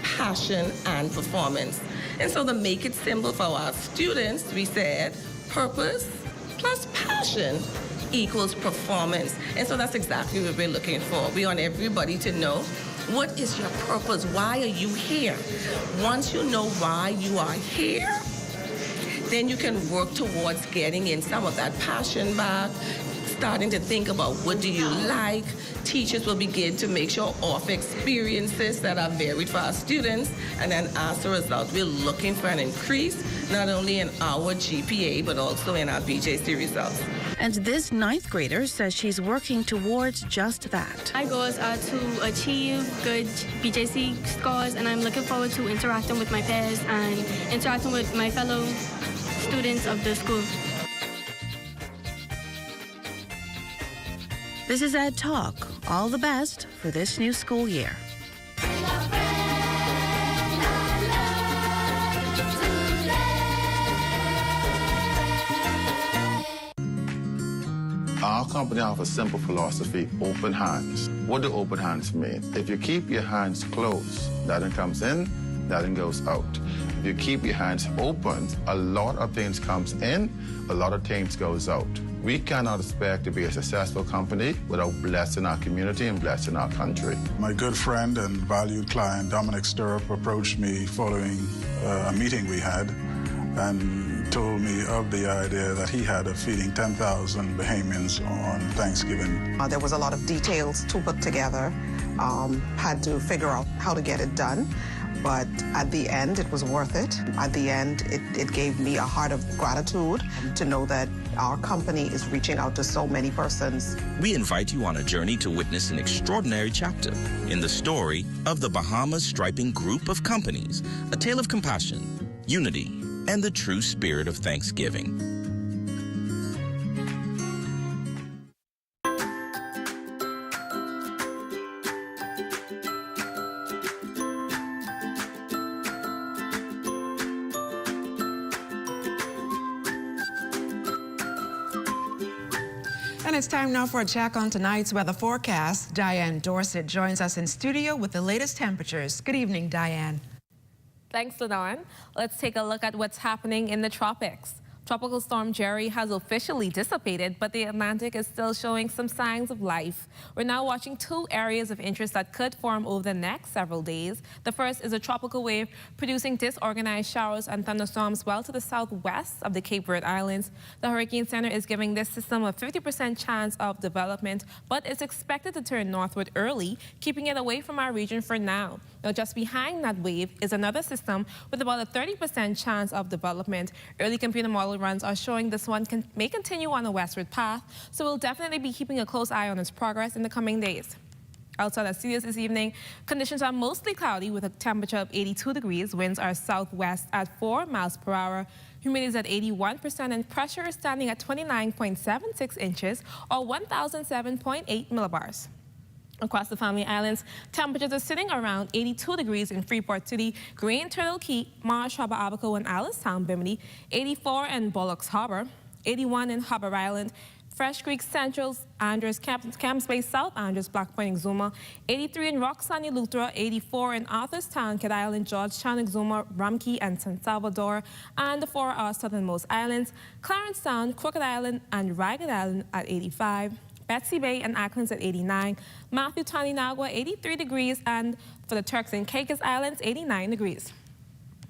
passion, and performance. And so to make it simple for our students, we said purpose plus passion equals performance. And so that's exactly what we're looking for. We want everybody to know, what is your purpose? Why are you here? Once you know why you are here, then you can work towards getting in some of that passion back, starting to think about what do you like. Teachers will begin to make sure offer experiences that are varied for our students, and then as a result, we're looking for an increase not only in our GPA but also in our BJC results. And this 9th grader says she's working towards just that. My goals are to achieve good BJC scores, and I'm looking forward to interacting with my peers and interacting with my fellow students of the school. This is Ed Talk. All the best for this new school year. Our company offers a simple philosophy, open hands. What do open hands mean? If you keep your hands closed, nothing comes in, nothing goes out. If you keep your hands open, a lot of things comes in, a lot of things goes out. We cannot expect to be a successful company without blessing our community and blessing our country. My good friend and valued client, Dominic Stirrup, approached me following a meeting we had and told me of the idea that he had of feeding 10,000 Bahamians on Thanksgiving. There was a lot of details to put together, had to figure out how to get it done. But at the end, it was worth it. At the end, it gave me a heart of gratitude to know that our company is reaching out to so many persons. We invite you on a journey to witness an extraordinary chapter in the story of the Bahamas Striping Group of Companies, a tale of compassion, unity, and the true spirit of Thanksgiving. And it's time now for a check on tonight's weather forecast. Diane Dorset joins us in studio with the latest temperatures. Good evening, Diane. Thanks, LaDawn. Let's take a look at what's happening in the tropics. Tropical storm Jerry has officially dissipated, but the Atlantic is still showing some signs of life. We're now watching 2 areas of interest that could form over the next several days. The first is a tropical wave producing disorganized showers and thunderstorms well to the southwest of the Cape Verde Islands. The Hurricane Center is giving this system a 50% chance of development, but it's expected to turn northward early, keeping it away from our region for now. Now, just behind that wave is another system with about a 30% chance of development. Early computer model runs are showing this one may continue on a westward path, so we'll definitely be keeping a close eye on its progress in the coming days. Outside our studios this evening, conditions are mostly cloudy with a temperature of 82 degrees. Winds are southwest at 4 miles per hour. Humidity is at 81% and pressure is standing at 29.76 inches or 1,007.8 millibars. Across the Family Islands, temperatures are sitting around 82 degrees in Freeport City, Green Turtle Key, Marsh Harbor, Abaco, and Allenstown, Bimini, 84 in Bullocks Harbor, 81 in Harbor Island, Fresh Creek, Central, Andres, Camps Bay, South Andres, Black Point, Exuma, 83 in Roxani, Luthra, 84 in Arthurstown, Kidd Island, Georgetown, Exuma, Rumkey, and San Salvador, and the 4 southernmost islands, Clarencetown, Crooked Island, and Ragged Island at 85. Betsy Bay and Acklands at 89, Matthew, Toninagua, 83 degrees, and for the Turks and Caicos Islands, 89 degrees.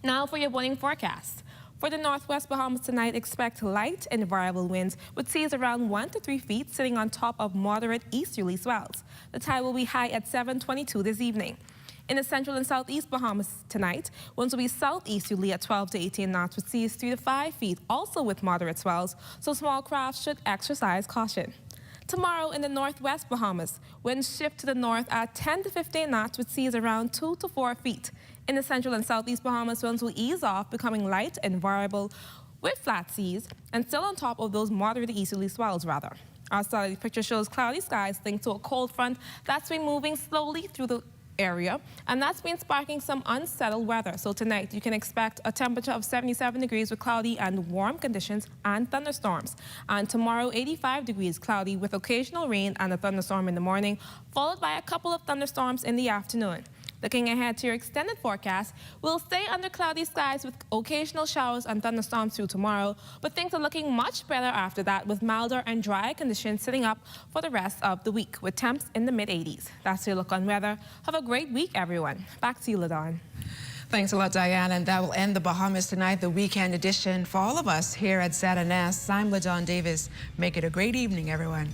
Now for your morning forecast. For the northwest Bahamas tonight, expect light and variable winds with seas around 1 to 3 feet sitting on top of moderate easterly swells. The tide will be high at 7:22 this evening. In the central and southeast Bahamas tonight, winds will be southeasterly at 12 to 18 knots with seas 3 to 5 feet, also with moderate swells, so small craft should exercise caution. Tomorrow in the northwest Bahamas, winds shift to the north at 10 to 15 knots with seas around 2 to 4 feet. In the central and southeast Bahamas, winds will ease off, becoming light and variable with flat seas and still on top of those moderate easterly swells, rather. Our satellite picture shows cloudy skies linked to a cold front that's been moving slowly through the area, and that's been sparking some unsettled weather. So tonight you can expect a temperature of 77 degrees with cloudy and warm conditions and thunderstorms. And tomorrow 85 degrees, cloudy with occasional rain and a thunderstorm in the morning, followed by a couple of thunderstorms in the afternoon. Looking ahead to your extended forecast, we'll stay under cloudy skies with occasional showers and thunderstorms through tomorrow, but things are looking much better after that with milder and drier conditions sitting up for the rest of the week with temps in the mid-80s. That's your look on weather. Have a great week, everyone. Back to you, LaDawn. Thanks a lot, Diane. And that will end the Bahamas Tonight, the weekend edition. For all of us here at ZNS, I'm LaDawn Davis. Make it a great evening, everyone.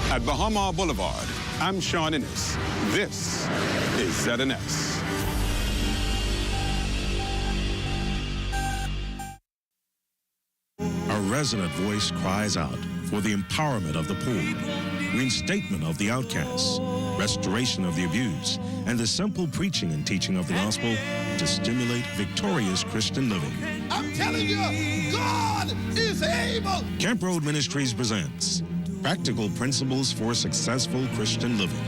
At Bahama Boulevard, I'm Sean Ennis. This is ZNS. A resonant voice cries out for the empowerment of the poor, reinstatement of the outcasts, restoration of the abused, and the simple preaching and teaching of the gospel to stimulate victorious Christian living. I'm telling you, God is able. Camp Road Ministries presents Practical Principles for Successful Christian Living,